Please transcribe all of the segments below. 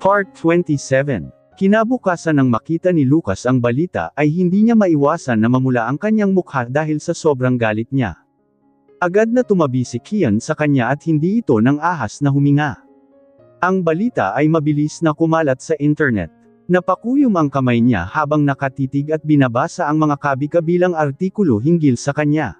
Part 27. Kinabukasan nang makita ni Lucas ang balita ay hindi niya maiwasan na mamula ang kanyang mukha dahil sa sobrang galit niya. Agad na tumabi si Kian sa kanya at hindi ito nang ahas na huminga. Ang balita ay mabilis na kumalat sa internet. Napakuyom ang kamay niya habang nakatitig at binabasa ang mga kabi-kabilang artikulo hinggil sa kanya.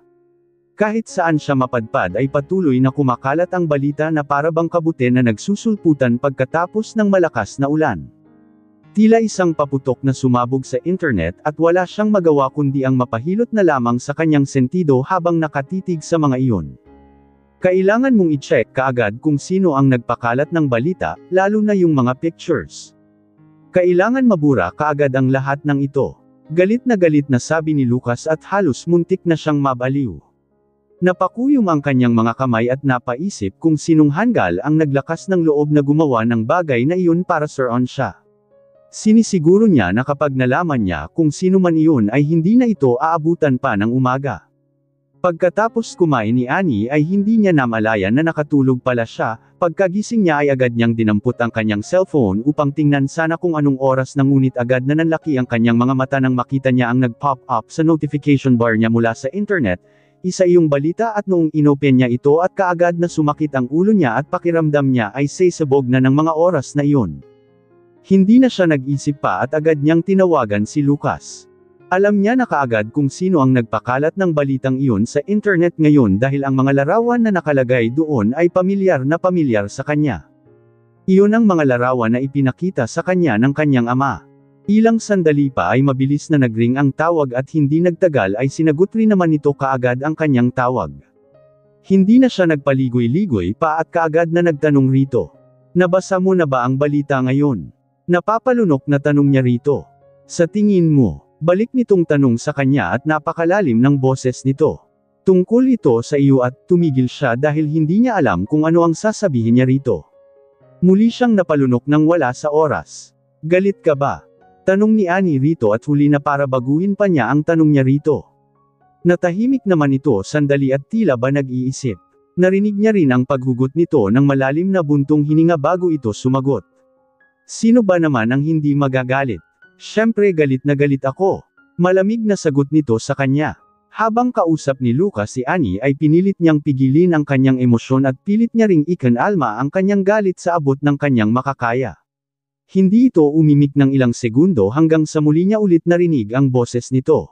Kahit saan siya mapadpad ay patuloy na kumakalat ang balita na para bang kabute na nagsusulputan pagkatapos ng malakas na ulan. Tila isang paputok na sumabog sa internet at wala siyang magawa kundi ang mapahilot na lamang sa kanyang sentido habang nakatitig sa mga iyon. Kailangan mong i-check kaagad kung sino ang nagpakalat ng balita, lalo na yung mga pictures. Kailangan mabura kaagad ang lahat ng ito. Galit na sabi ni Lucas at halos muntik na siyang mabaliw. Napakuyom ang kanyang mga kamay at napaisip kung sinong hanggal ang naglakas ng loob na gumawa ng bagay na iyon para suron siya. Sinisiguro niya na kapag nalaman niya kung sino man iyon ay hindi na ito aabutan pa ng umaga. Pagkatapos kumain ni Annie ay hindi niya namalayan na nakatulog pala siya, pagkagising niya ay agad niyang dinampot ang kanyang cellphone upang tingnan sana kung anong oras na ngunit agad na nanlaki ang kanyang mga mata nang makita niya ang nag-pop up sa notification bar niya mula sa internet. Isa iyong balita at noong inopen niya ito at kaagad na sumakit ang ulo niya at pakiramdam niya ay sesabog na ng mga oras na iyon. Hindi na siya nag-isip pa at agad niyang tinawagan si Lucas. Alam niya na kaagad kung sino ang nagpakalat ng balitang iyon sa internet ngayon dahil ang mga larawan na nakalagay doon ay pamilyar sa kanya. Iyon ang mga larawan na ipinakita sa kanya ng kanyang ama. Ilang sandali pa ay mabilis na nagring ang tawag at hindi nagtagal ay sinagot rin naman nito kaagad ang kanyang tawag. Hindi na siya nagpaligoy-ligoy pa at kaagad na nagtanong rito. Nabasa mo na ba ang balita ngayon? Napapalunok na tanong niya rito. Sa tingin mo, balik nitong tanong sa kanya at napakalalim ng boses nito. Tungkol ito sa iyo at tumigil siya dahil hindi niya alam kung ano ang sasabihin niya rito. Muli siyang napalunok nang wala sa oras. Galit ka ba? Tanong ni Annie rito at huli na para baguhin pa niya ang tanong niya rito. Natahimik naman ito sandali at tila ba nag-iisip. Narinig niya rin ang paghugot nito ng malalim na buntong hininga bago ito sumagot. Sino ba naman ang hindi magagalit? Siyempre galit na galit ako. Malamig na sagot nito sa kanya. Habang kausap ni Lucas si Annie ay pinilit niyang pigilin ang kanyang emosyon at pilit niya ring ikinalma ang kanyang galit sa abot ng kanyang makakaya. Hindi ito umimik ng ilang segundo hanggang sa muli niya ulit narinig ang boses nito.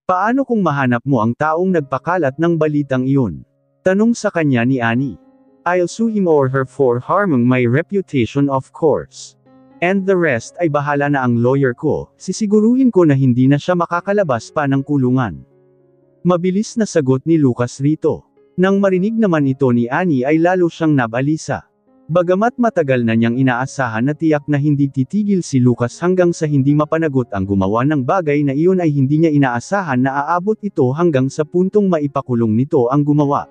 Paano kung mahanap mo ang taong nagpakalat ng balitang iyon? Tanong sa kanya ni Annie. I'll sue him or her for harming my reputation of course. And the rest ay bahala na ang lawyer ko, sisiguruhin ko na hindi na siya makakalabas pa ng kulungan. Mabilis na sagot ni Lucas rito. Nang marinig naman ito ni Annie ay lalo siyang nabalisa. Bagamat matagal na niyang inaasahan na tiyak na hindi titigil si Lucas hanggang sa hindi mapanagot ang gumawa ng bagay na iyon ay hindi niya inaasahan na aabot ito hanggang sa puntong maipakulong nito ang gumawa.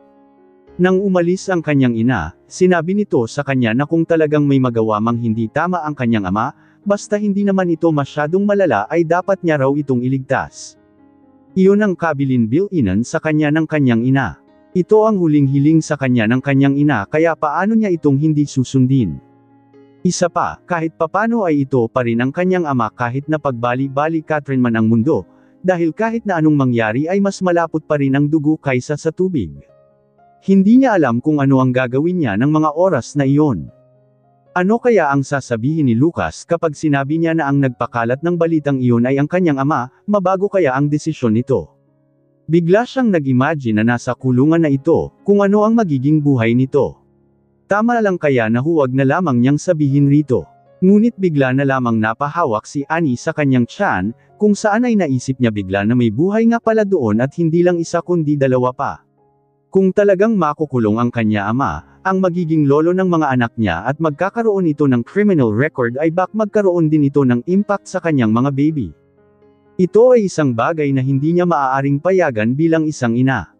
Nang umalis ang kanyang ina, sinabi nito sa kanya na kung talagang may magawa mang hindi tama ang kanyang ama, basta hindi naman ito masyadong malala ay dapat niya raw itong iligtas. Iyon ang kabilin-bilinan sa kanya ng kanyang ina. Ito ang huling hiling sa kanya ng kanyang ina kaya paano niya itong hindi susundin. Isa pa, kahit papano ay ito pa rin ang kanyang ama kahit na pagbali-bali Catherine man ang mundo, dahil kahit na anong mangyari ay mas malapot pa rin ang dugo kaysa sa tubig. Hindi niya alam kung ano ang gagawin niya ng mga oras na iyon. Ano kaya ang sasabihin ni Lucas kapag sinabi niya na ang nagpakalat ng balitang iyon ay ang kanyang ama, mabago kaya ang desisyon nito? Bigla siyang nag-imagine na nasa kulungan na ito, kung ano ang magiging buhay nito. Tama lang kaya na huwag na lamang niyang sabihin rito. Ngunit bigla na lamang napahawak si Annie sa kanyang tiyan, kung saan ay naisip niya bigla na may buhay nga pala doon at hindi lang isa kundi dalawa pa. Kung talagang makukulong ang kanya ama, ang magiging lolo ng mga anak niya at magkakaroon ito ng criminal record ay bak magkaroon din ito ng impact sa kanyang mga baby. Ito ay isang bagay na hindi niya maaaring payagan bilang isang ina.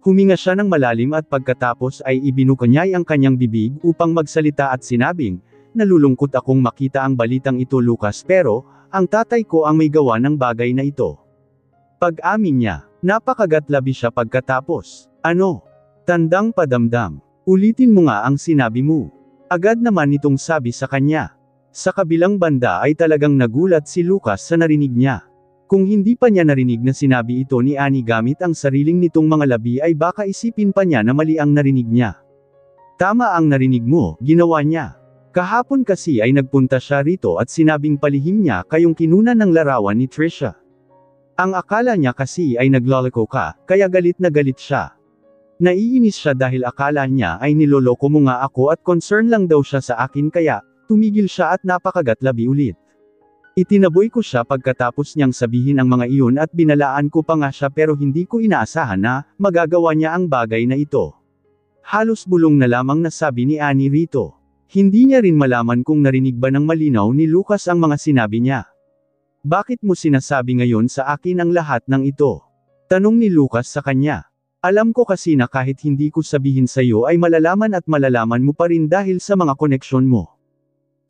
Huminga siya ng malalim at pagkatapos ay ibinukanyay ang kanyang bibig upang magsalita at sinabing, nalulungkot akong makita ang balitang ito Lucas pero, ang tatay ko ang may gawa ng bagay na ito. Pag-amin niya, napakagatlabi siya pagkatapos. Ano? Tandang padamdam. Ulitin mo nga ang sinabi mo. Agad naman itong sabi sa kanya. Sa kabilang banda ay talagang nagulat si Lucas sa narinig niya. Kung hindi pa niya narinig na sinabi ito ni Annie gamit ang sariling nitong mga labi ay baka isipin pa niya na mali ang narinig niya. Tama ang narinig mo, ginawa niya. Kahapon kasi ay nagpunta siya rito at sinabing palihim niya kayong kinunan ng larawan ni Trisha. Ang akala niya kasi ay nagloloko ka, kaya galit na galit siya. Naiinis siya dahil akala niya ay niloloko mo nga ako at concern lang daw siya sa akin kaya, tumigil siya at napakagatlabi ulit. Itinaboy ko siya pagkatapos niyang sabihin ang mga iyon at binalaan ko pa nga siya pero hindi ko inaasahan na, magagawa niya ang bagay na ito. Halos bulong na lamang nasabi ni Annie rito. Hindi niya rin malaman kung narinig ba ng malinaw ni Lucas ang mga sinabi niya. Bakit mo sinasabi ngayon sa akin ang lahat ng ito? Tanong ni Lucas sa kanya. Alam ko kasi na kahit hindi ko sabihin sa iyo ay malalaman at malalaman mo pa rin dahil sa mga koneksyon mo.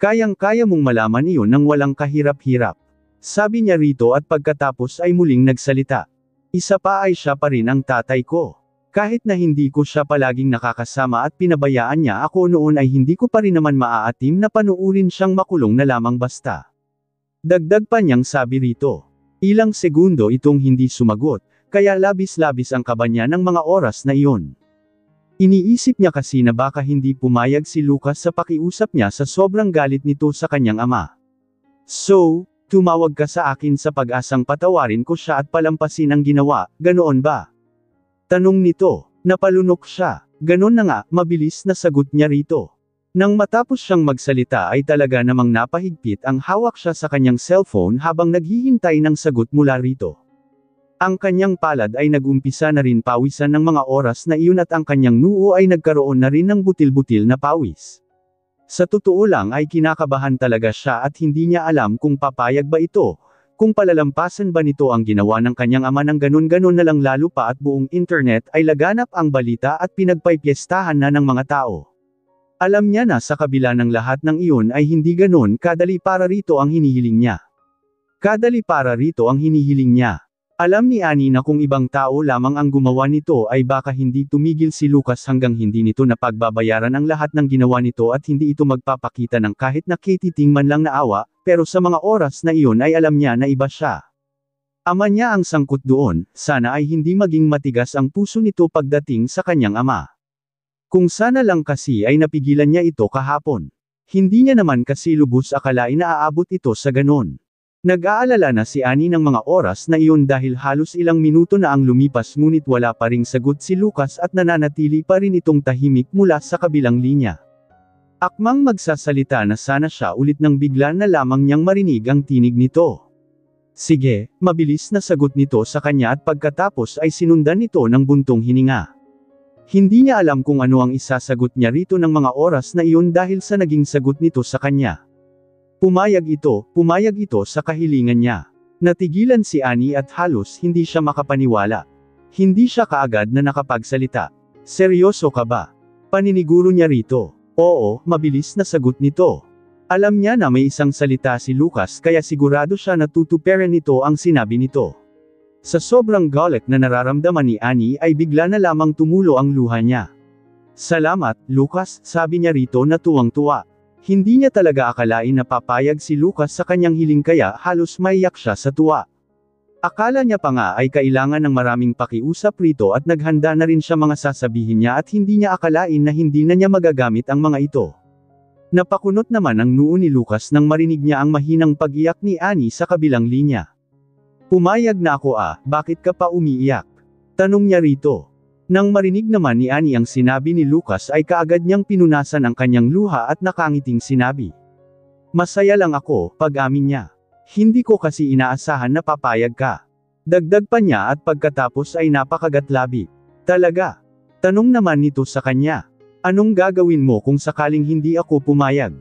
Kayang-kaya mong malaman iyon nang walang kahirap-hirap. Sabi niya rito at pagkatapos ay muling nagsalita. Isa pa ay siya pa rin ang tatay ko. Kahit na hindi ko siya palaging nakakasama at pinabayaan niya ako noon ay hindi ko pa rin naman maaatim na panuurin siyang makulong na lamang basta. Dagdag pa niyang sabi rito. Ilang segundo itong hindi sumagot. Kaya labis-labis ang kaba niya ng mga oras na iyon. Iniisip niya kasi na baka hindi pumayag si Lucas sa pakiusap niya sa sobrang galit nito sa kanyang ama. So, tumawag ka sa akin sa pag-asang patawarin ko siya at palampasin ang ginawa, ganoon ba? Tanong nito, napalunok siya, ganon na nga, mabilis na sagot niya rito. Nang matapos siyang magsalita ay talaga namang napahigpit ang hawak siya sa kanyang cellphone habang naghihintay ng sagot mula rito. Ang kanyang palad ay nagumpisa na rin pawisan ng mga oras na iyon at ang kanyang noo ay nagkaroon na rin ng butil-butil na pawis. Sa totoo lang ay kinakabahan talaga siya at hindi niya alam kung papayag ba ito, kung palalampasan ba nito ang ginawa ng kanyang ama ng ganun-ganun na lang lalo pa at buong internet ay laganap ang balita at pinagpaypiestahan na ng mga tao. Alam niya na sa kabila ng lahat ng iyon ay hindi ganun kadali para rito ang hinihiling niya. Kadali para rito ang hinihiling niya. Alam ni Annie na kung ibang tao lamang ang gumawa nito ay baka hindi tumigil si Lucas hanggang hindi nito napagbabayaran ang lahat ng ginawa nito at hindi ito magpapakita ng kahit na katiting man lang na awa, pero sa mga oras na iyon ay alam niya na iba siya. Ama niya ang sangkot doon, sana ay hindi maging matigas ang puso nito pagdating sa kanyang ama. Kung sana lang kasi ay napigilan niya ito kahapon. Hindi niya naman kasi lubos akalain na aabot ito sa ganon. Nag-aalala na si Annie ng mga oras na iyon dahil halos ilang minuto na ang lumipas ngunit wala pa ring sagot si Lucas at nananatili pa rin itong tahimik mula sa kabilang linya. Akmang magsasalita na sana siya ulit nang bigla na lamang niyang marinig ang tinig nito. Sige, mabilis na sagot nito sa kanya at pagkatapos ay sinundan nito ng buntong hininga. Hindi niya alam kung ano ang isasagot niya rito ng mga oras na iyon dahil sa naging sagot nito sa kanya. Pumayag ito sa kahilingan niya. Natigilan si Annie at halos hindi siya makapaniwala. Hindi siya kaagad na nakapagsalita. Seryoso ka ba? Paniniguro niya rito. Oo, mabilis na sagot nito. Alam niya na may isang salita si Lucas kaya sigurado siya na tutuperan nito ang sinabi nito. Sa sobrang galit na nararamdaman ni Annie ay bigla na lamang tumulo ang luha niya. Salamat, Lucas, sabi niya rito na tuwang-tuwa. Hindi niya talaga akalain na papayag si Lucas sa kanyang hiling kaya halos maiyak siya sa tuwa. Akala niya pa nga ay kailangan ng maraming pakiusap rito at naghanda na rin siya mga sasabihin niya at hindi niya akalain na hindi na niya magagamit ang mga ito. Napakunot naman ang noo ni Lucas nang marinig niya ang mahinang pag-iyak ni Annie sa kabilang linya. Pumayag na ako bakit ka pa umiiyak? Tanong niya rito. Nang marinig naman ni Annie ang sinabi ni Lucas ay kaagad niyang pinunasan ang kanyang luha at nakangiting sinabi. Masaya lang ako, pag-amin niya. Hindi ko kasi inaasahan na papayag ka. Dagdag pa niya at pagkatapos ay napakagatlabi. Talaga? Tanong naman nito sa kanya. Anong gagawin mo kung sakaling hindi ako pumayag?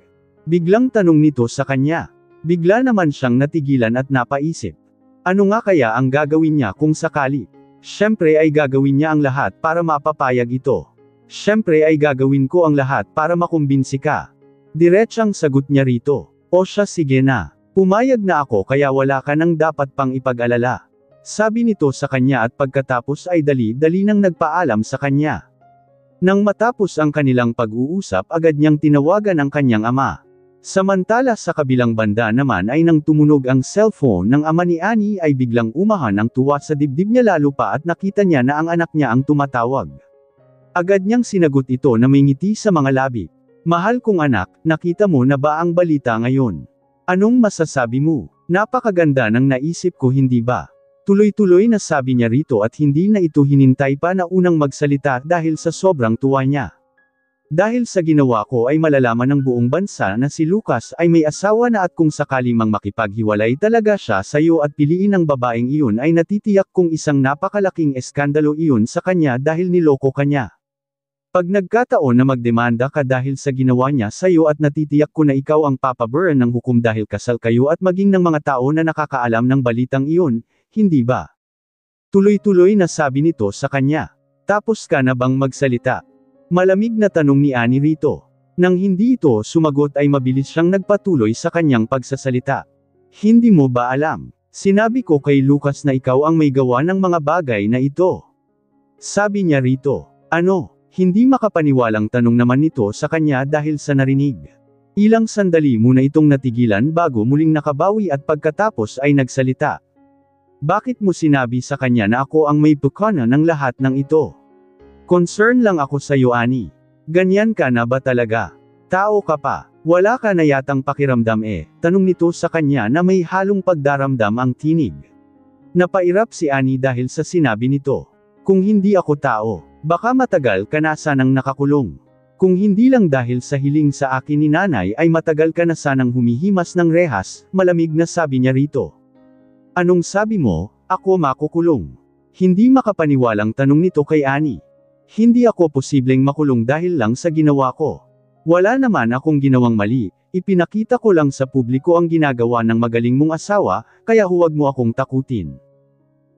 Biglang tanong nito sa kanya. Bigla naman siyang natigilan at napaisip. Ano nga kaya ang gagawin niya kung sakali? Siyempre ay gagawin niya ang lahat para mapapayag ito. Siyempre ay gagawin ko ang lahat para makumbinsi ka. Diretsang sagot niya rito. O siya sige na. Pumayag na ako kaya wala ka nang dapat pang ipag-alala. Sabi nito sa kanya at pagkatapos ay dali-dali nang nagpaalam sa kanya. Nang matapos ang kanilang pag-uusap agad niyang tinawagan ang kanyang ama. Samantala sa kabilang banda naman ay nang tumunog ang cellphone ng ama ni Annie ay biglang umahan ang tuwa sa dibdib niya lalo pa at nakita niya na ang anak niya ang tumatawag. Agad niyang sinagot ito na may ngiti sa mga labi. Mahal kong anak, nakita mo na ba ang balita ngayon? Anong masasabi mo? Napakaganda ng naisip ko hindi ba? Tuloy-tuloy na sabi niya rito at hindi na ito hinintay pa na unang magsalita dahil sa sobrang tuwa niya. Dahil sa ginawa ko ay malalaman ng buong bansa na si Lucas ay may asawa na at kung sakali mang makipaghiwalay talaga siya sa iyo at piliin ang babaeng iyon ay natitiyak kong isang napakalaking eskandalo iyon sa kanya dahil niloko kanya. Pag nagkataon na magdemanda ka dahil sa ginawa niya sa iyo at natitiyak ko na ikaw ang papaburan ng hukom dahil kasal kayo at maging ng mga tao na nakakaalam ng balitang iyon, hindi ba? Tuloy-tuloy na sabi nito sa kanya. Tapos ka na bang magsalita? Malamig na tanong ni Annie rito. Nang hindi ito sumagot ay mabilis siyang nagpatuloy sa kanyang pagsasalita. Hindi mo ba alam? Sinabi ko kay Lucas na ikaw ang may gawa ng mga bagay na ito. Sabi niya rito. Ano? Hindi makapaniwalang tanong naman nito sa kanya dahil sa narinig. Ilang sandali muna itong natigilan bago muling nakabawi at pagkatapos ay nagsalita. Bakit mo sinabi sa kanya na ako ang may pukana ng lahat ng ito? Concern lang ako sa iyo Annie. Ganyan ka na ba talaga? Tao ka pa. Wala ka na yatang pakiramdam tanong nito sa kanya na may halong pagdaramdam ang tinig. Napairap si Annie dahil sa sinabi nito. Kung hindi ako tao, baka matagal ka na sanang nakakulong. Kung hindi lang dahil sa hiling sa akin ni nanay ay matagal ka na sanang humihimas ng rehas, malamig na sabi niya rito. Anong sabi mo, ako makukulong? Hindi makapaniwalang tanong nito kay Annie. Hindi ako posibleng makulong dahil lang sa ginawa ko. Wala naman akong ginawang mali, ipinakita ko lang sa publiko ang ginagawa ng magaling mong asawa, kaya huwag mo akong takutin.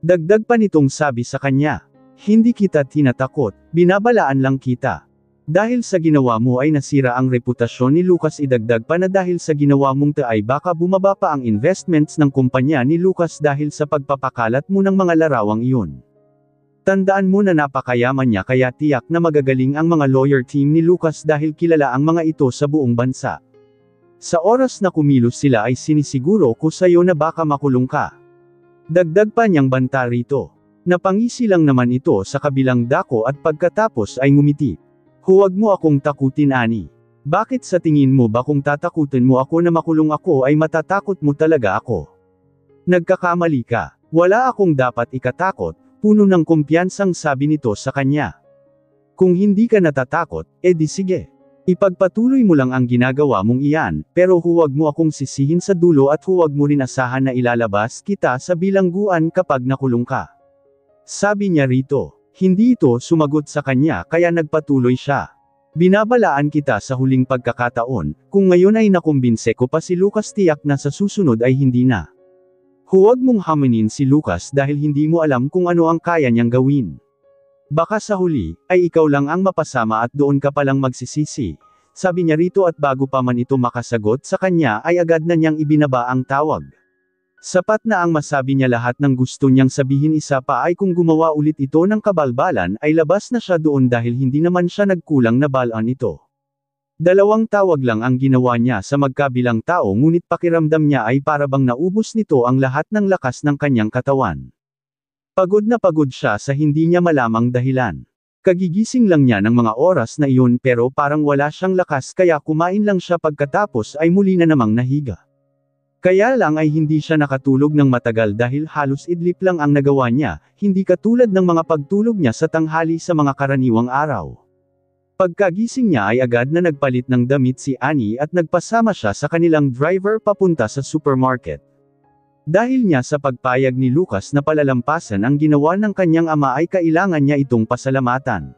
Dagdag pa nitong sabi sa kanya. Hindi kita tinatakot, binabalaan lang kita. Dahil sa ginawa mo ay nasira ang reputasyon ni Lucas idagdag pa na dahil sa ginawa mong ay baka bumaba pa ang investments ng kumpanya ni Lucas dahil sa pagpapakalat mo ng mga larawang iyon. Tandaan mo na napakayaman niya kaya tiyak na magagaling ang mga lawyer team ni Lucas dahil kilala ang mga ito sa buong bansa. Sa oras na kumilos sila ay sinisiguro ko sa iyo na baka makulong ka. Dagdag pa niyang banta rito. Napangisi lang naman ito sa kabilang dako at pagkatapos ay ngumiti. Huwag mo akong takutin Annie. Bakit sa tingin mo ba kung tatakutin mo ako na makulong ako ay matatakot mo talaga ako? Nagkakamali ka. Wala akong dapat ikatakot. Puno ng kumpiyansang sabi nito sa kanya. Kung hindi ka natatakot, edi sige. Ipagpatuloy mo lang ang ginagawa mong iyan, pero huwag mo akong sisihin sa dulo at huwag mo rin asahan na ilalabas kita sa bilangguan kapag nakulong ka. Sabi niya rito. Hindi ito sumagot sa kanya kaya nagpatuloy siya. Binabalaan kita sa huling pagkakataon, kung ngayon ay nakumbinse ko pa si Lucas tiyak na sa susunod ay hindi na. Huwag mong haminin si Lucas dahil hindi mo alam kung ano ang kaya niyang gawin. Baka sa huli, ay ikaw lang ang mapasama at doon ka palang magsisisi. Sabi niya rito at bago pa man ito makasagot sa kanya ay agad na niyang ibinaba ang tawag. Sapat na ang masabi niya lahat ng gusto niyang sabihin isa pa ay kung gumawa ulit ito ng kabalbalan ay labas na siya doon dahil hindi naman siya nagkulang na balaan ito. Dalawang tawag lang ang ginawa niya sa magkabilang tao ngunit pakiramdam niya ay parabang naubos nito ang lahat ng lakas ng kanyang katawan. Pagod na pagod siya sa hindi niya malamang dahilan. Kagigising lang niya ng mga oras na iyon pero parang wala siyang lakas kaya kumain lang siya pagkatapos ay muli na namang nahiga. Kaya lang ay hindi siya nakatulog ng matagal dahil halos idlip lang ang nagawa niya, hindi katulad ng mga pagtulog niya sa tanghali sa mga karaniwang araw. Pagkagising niya ay agad na nagpalit ng damit si Annie at nagpasama siya sa kanilang driver papunta sa supermarket. Dahil niya sa pagpayag ni Lucas na palalampasan ang ginawa ng kanyang ama ay kailangan niya itong pasalamatan.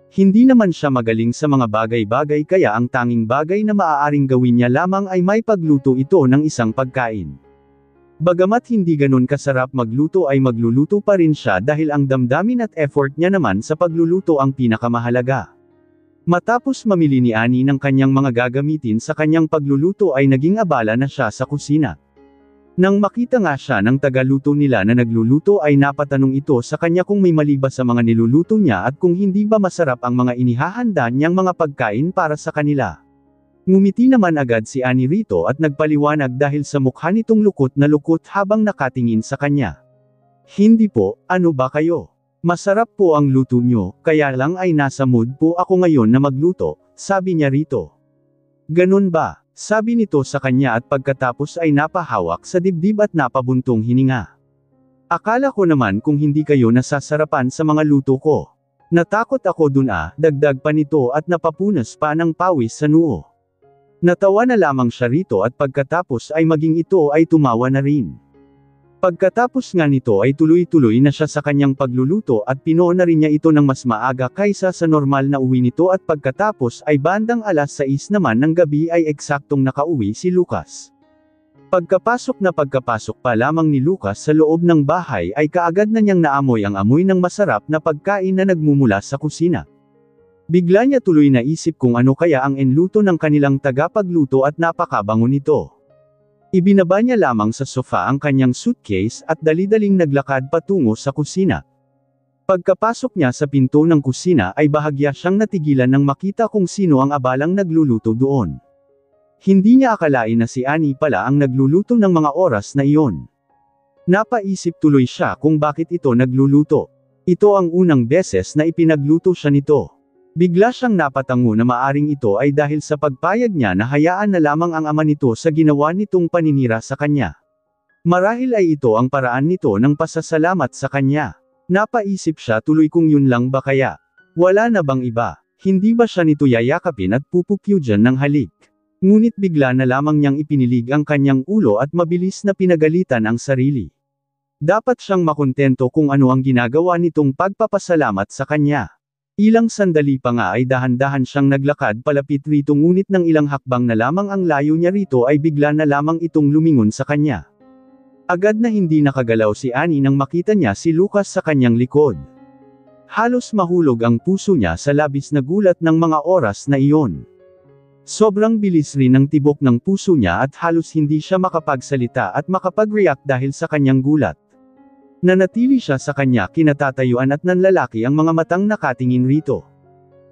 Hindi naman siya magaling sa mga bagay-bagay kaya ang tanging bagay na maaaring gawin niya lamang ay may pagluto ito ng isang pagkain. Bagamat hindi ganun kasarap magluto ay magluluto pa rin siya dahil ang damdamin at effort niya naman sa pagluluto ang pinakamahalaga. Matapos mamili ni Annie ng kanyang mga gagamitin sa kanyang pagluluto ay naging abala na siya sa kusina. Nang makita nga siya ng tagaluto nila na nagluluto ay napatanong ito sa kanya kung may mali ba sa mga niluluto niya at kung hindi ba masarap ang mga inihahanda niyang mga pagkain para sa kanila. Ngumiti naman agad si Annie rito at nagpaliwanag dahil sa mukha nitong lukot na lukot habang nakatingin sa kanya. Hindi po, ano ba kayo? Masarap po ang luto nyo, kaya lang ay nasa mood po ako ngayon na magluto, sabi niya rito. Ganun ba? Sabi nito sa kanya at pagkatapos ay napahawak sa dibdib at napabuntong hininga. Akala ko naman kung hindi kayo nasasarapan sa mga luto ko. Natakot ako dun dagdag pa nito at napapunas pa ng pawis sa noo. Natawa na lamang siya rito at pagkatapos ay maging ito ay tumawa na rin. Pagkatapos nga nito ay tuloy-tuloy na siya sa kanyang pagluluto at pinuo na rin niya ito ng mas maaga kaysa sa normal na uwi nito at pagkatapos ay bandang 6:00 naman ng gabi ay eksaktong nakauwi si Lucas. Pagkapasok pa lamang ni Lucas sa loob ng bahay ay kaagad na niyang naamoy ang amoy ng masarap na pagkain na nagmumula sa kusina. Bigla niya tuloy naisip kung ano kaya ang enluto ng kanilang tagapagluto at napakabango nito. Ibinaba niya lamang sa sofa ang kanyang suitcase at dali-daling naglakad patungo sa kusina. Pagkapasok niya sa pinto ng kusina ay bahagya siyang natigilan nang makita kung sino ang abalang nagluluto doon. Hindi niya akalain na si Annie pala ang nagluluto ng mga oras na iyon. Napaisip tuloy siya kung bakit ito nagluluto. Ito ang unang beses na ipinagluto siya nito. Bigla siyang napatango na maaring ito ay dahil sa pagpayag niya na hayaan na lamang ang ama nito sa ginawa nitong paninira sa kanya. Marahil ay ito ang paraan nito ng pasasalamat sa kanya. Napaisip siya tuloy kung yun lang ba kaya. Wala na bang iba? Hindi ba siya nito yayakapin at pupupyudyan ng halik? Ngunit bigla na lamang niyang ipinilig ang kanyang ulo at mabilis na pinagalitan ang sarili. Dapat siyang makontento kung ano ang ginagawa nitong pagpapasalamat sa kanya. Ilang sandali pa nga ay dahan-dahan siyang naglakad palapit rito ngunit ng ilang hakbang na lamang ang layo niya rito ay bigla na lamang itong lumingon sa kanya. Agad na hindi nakagalaw si Annie nang makita niya si Lucas sa kanyang likod. Halos mahulog ang puso niya sa labis na gulat ng mga oras na iyon. Sobrang bilis rin ng tibok ng puso niya at halos hindi siya makapagsalita at makapag-react dahil sa kanyang gulat. Nanatili siya sa kanya kinatatayuan at nanlalaki ang mga matang nakatingin rito.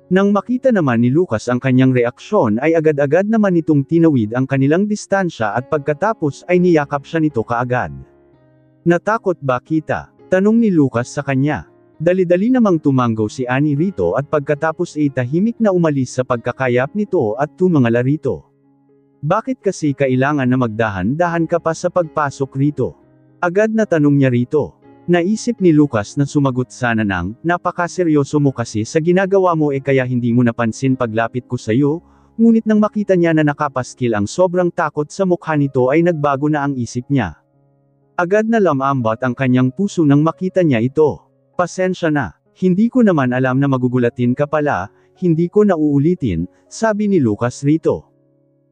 Nang makita naman ni Lucas ang kanyang reaksyon ay agad-agad naman itong tinawid ang kanilang distansya at pagkatapos ay niyakap siya nito kaagad. Natakot ba kita? Tanong ni Lucas sa kanya. Dali-dali namang tumanggo si Annie rito at pagkatapos ay tahimik na umalis sa pagkakayap nito at tumangala rito. Bakit kasi kailangan na magdahan-dahan ka pa sa pagpasok rito? Agad na tanong niya rito. Naisip ni Lucas na sumagot sana ng, napakaseryoso mo kasi sa ginagawa mo kaya hindi mo napansin paglapit ko sa iyo, ngunit nang makita niya na nakapaskil ang sobrang takot sa mukha nito ay nagbago na ang isip niya. Agad na lamambat ang kanyang puso nang makita niya ito. Pasensya na, hindi ko naman alam na magugulatin ka pala, hindi ko na uulitin, sabi ni Lucas rito.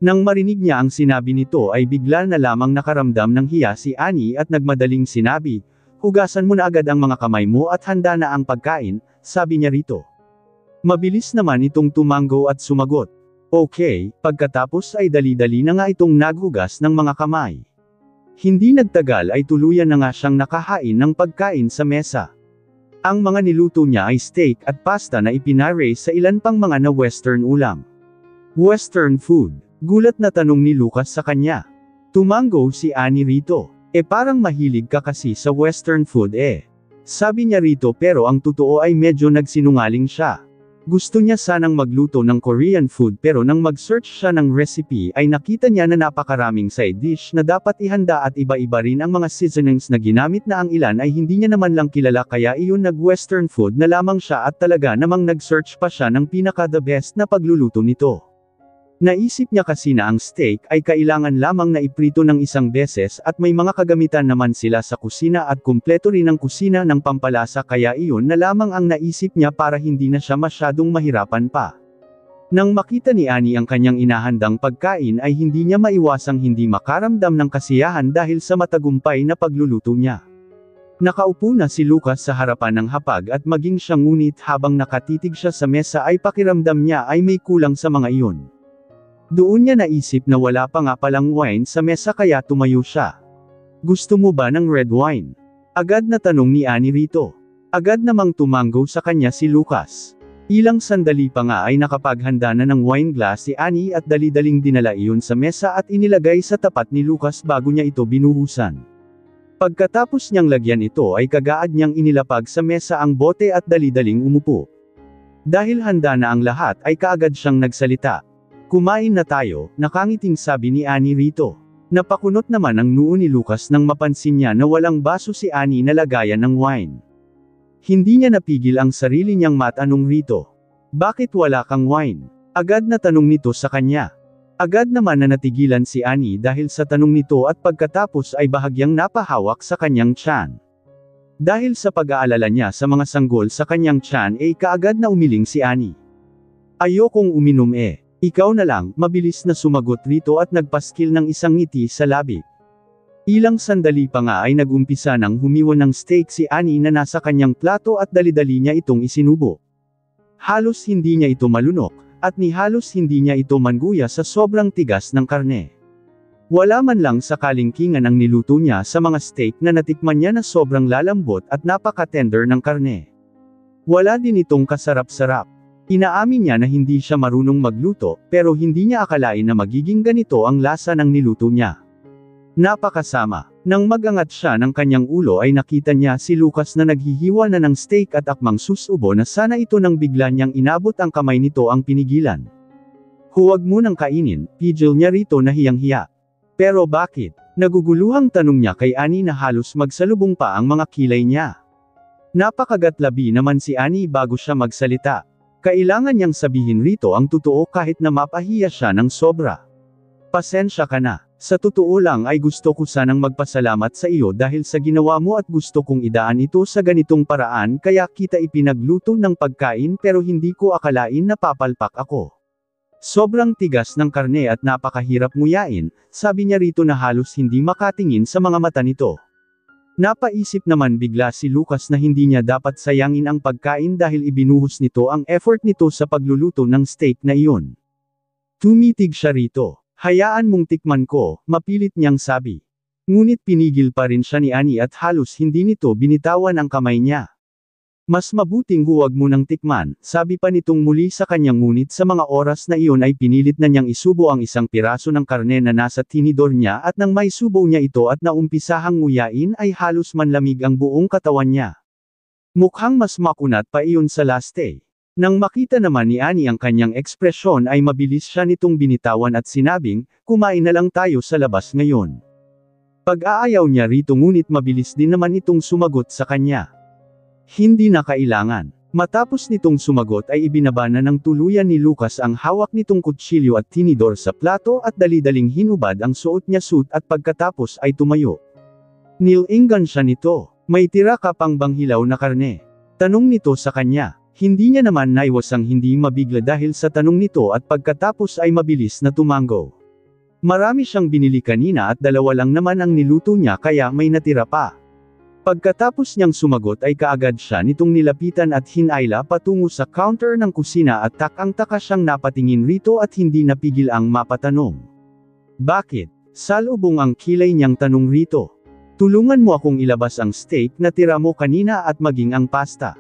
Nang marinig niya ang sinabi nito ay bigla na lamang nakaramdam ng hiya si Annie at nagmadaling sinabi, hugasan mo na agad ang mga kamay mo at handa na ang pagkain, sabi niya rito. Mabilis naman itong tumanggo at sumagot. Okay, pagkatapos ay dali-dali na nga itong naghugas ng mga kamay. Hindi nagtagal ay tuluyan na nga siyang nakahain ng pagkain sa mesa. Ang mga niluto niya ay steak at pasta na ipinare sa ilan pang mga na western ulam. Western food, gulat na tanong ni Lucas sa kanya. Tumanggo si Annie rito. Parang mahilig ka kasi sa western food Sabi niya rito pero ang totoo ay medyo nagsinungaling siya. Gusto niya sanang magluto ng Korean food pero nang mag-search siya ng recipe ay nakita niya na napakaraming side dish na dapat ihanda at iba-iba rin ang mga seasonings na ginamit na ang ilan ay hindi niya naman lang kilala kaya iyon nag-western food na lamang siya at talaga namang nag-search pa siya ng pinaka-the best na pagluluto nito. Naisip niya kasi na ang steak ay kailangan lamang na iprito ng isang beses at may mga kagamitan naman sila sa kusina at kumpleto rin ang kusina ng pampalasa kaya iyon na lamang ang naisip niya para hindi na siya masyadong mahirapan pa. Nang makita ni Annie ang kanyang inahandang pagkain ay hindi niya maiwasang hindi makaramdam ng kasiyahan dahil sa matagumpay na pagluluto niya. Nakaupo na si Lucas sa harapan ng hapag at maging siya ngunit habang nakatitig siya sa mesa ay pakiramdam niya ay may kulang sa mga iyon. Doon niya naisip na wala pa nga palang wine sa mesa kaya tumayo siya. Gusto mo ba ng red wine? Agad na tanong ni Annie rito. Agad namang tumanggo sa kanya si Lucas. Ilang sandali pa nga ay nakapaghanda na ng wine glass si Annie at dali-daling dinala iyon sa mesa at inilagay sa tapat ni Lucas bago niya ito binuhusan. Pagkatapos niyang lagyan ito ay kagaad niyang inilapag sa mesa ang bote at dali-daling umupo. Dahil handa na ang lahat ay kaagad siyang nagsalita. "Kumain na tayo," nakangiting sabi ni Annie rito. Napakunot naman ang noo ni Lucas nang mapansin niya na walang baso si Annie na lagayan ng wine. Hindi niya napigil ang sarili niyang matanong rito. "Bakit wala kang wine?" Agad na tanong nito sa kanya. Agad naman na natigilan si Annie dahil sa tanong nito at pagkatapos ay bahagyang napahawak sa kanyang tiyan. Dahil sa pag-aalala niya sa mga sanggol sa kanyang tiyan ay kaagad na umiling si Annie. "Ayokong uminom eh. Ikaw na lang," mabilis na sumagot rito at nagpaskil ng isang ngiti sa labi. Ilang sandali pa nga ay nagumpisa ng humiwa ng steak si Annie na nasa kanyang plato at dali-dali niya itong isinubo. Halos hindi niya ito malunok, at ni halos hindi niya ito manguya sa sobrang tigas ng karne. Wala man lang sa kalingkingan ang niluto niya sa mga steak na natikman niya na sobrang lalambot at napaka-tender ng karne. Wala din itong kasarap-sarap. Inaamin niya na hindi siya marunong magluto, pero hindi niya akalain na magiging ganito ang lasa ng niluto niya. Napakasama. Nang magangat siya ng kanyang ulo ay nakita niya si Lucas na naghihiwa na ng steak at akmang susubo na sana ito nang bigla niyang inabot ang kamay nito ang pinigilan. "Huwag mo nang kainin," pidgil niya rito na hiyang-hiya. "Pero bakit?" Naguguluhang tanong niya kay Annie na halos magsalubong pa ang mga kilay niya. Napakagatlabi naman si Annie bago siya magsalita. Kailangan niyang sabihin rito ang totoo kahit na mapahiya siya ng sobra. "Pasensya ka na. Sa totoo lang ay gusto ko sanang magpasalamat sa iyo dahil sa ginawa mo at gusto kong idaan ito sa ganitong paraan kaya kita ipinagluto ng pagkain pero hindi ko akalain na papalpak ako. Sobrang tigas ng karne at napakahirap nguyain," sabi niya rito na halos hindi makatingin sa mga mata nito. Napaisip naman bigla si Lucas na hindi niya dapat sayangin ang pagkain dahil ibinuhos nito ang effort nito sa pagluluto ng steak na iyon. Tumitig siya rito. "Hayaan mong tikman ko," mapilit niyang sabi. Ngunit pinigil pa rin siya ni Annie at halos hindi nito binitawan ang kamay niya. "Mas mabuting huwag mo nang tikman," sabi pa nitong muli sa kanyang ngunit sa mga oras na iyon ay pinilit na niyang isubo ang isang piraso ng karne na nasa tinidor niya at nang maisubo niya ito at naumpisahang nguyain ay halos manlamig ang buong katawan niya. Mukhang mas makunat pa iyon sa laste. Nang makita naman ni Annie ang kanyang ekspresyon ay mabilis siya nitong binitawan at sinabing, "Kumain na lang tayo sa labas ngayon." Pag-aayaw niya rito ngunit mabilis din naman itong sumagot sa kanya. "Hindi na kailangan." Matapos nitong sumagot ay ibinaba na ng tuluyan ni Lucas ang hawak nitong kutsilyo at tinidor sa plato at dali-daling hinubad ang suot niya suit at pagkatapos ay tumayo. Nilingan siya nito. "May tira ka pang bang hilaw na karne?" Tanong nito sa kanya. Hindi niya naman naiwasang hindi mabigla dahil sa tanong nito at pagkatapos ay mabilis na tumango. Marami siyang binili kanina at dalawa lang naman ang niluto niya kaya may natira pa. Pagkatapos niyang sumagot ay kaagad siya nitong nilapitan at hinayla patungo sa counter ng kusina at takang-taka siyang napatingin rito at hindi napigil ang mapatanong. "Bakit?" Salubong ang kilay niyang tanong rito. "Tulungan mo akong ilabas ang steak na tira mo kanina at maging ang pasta."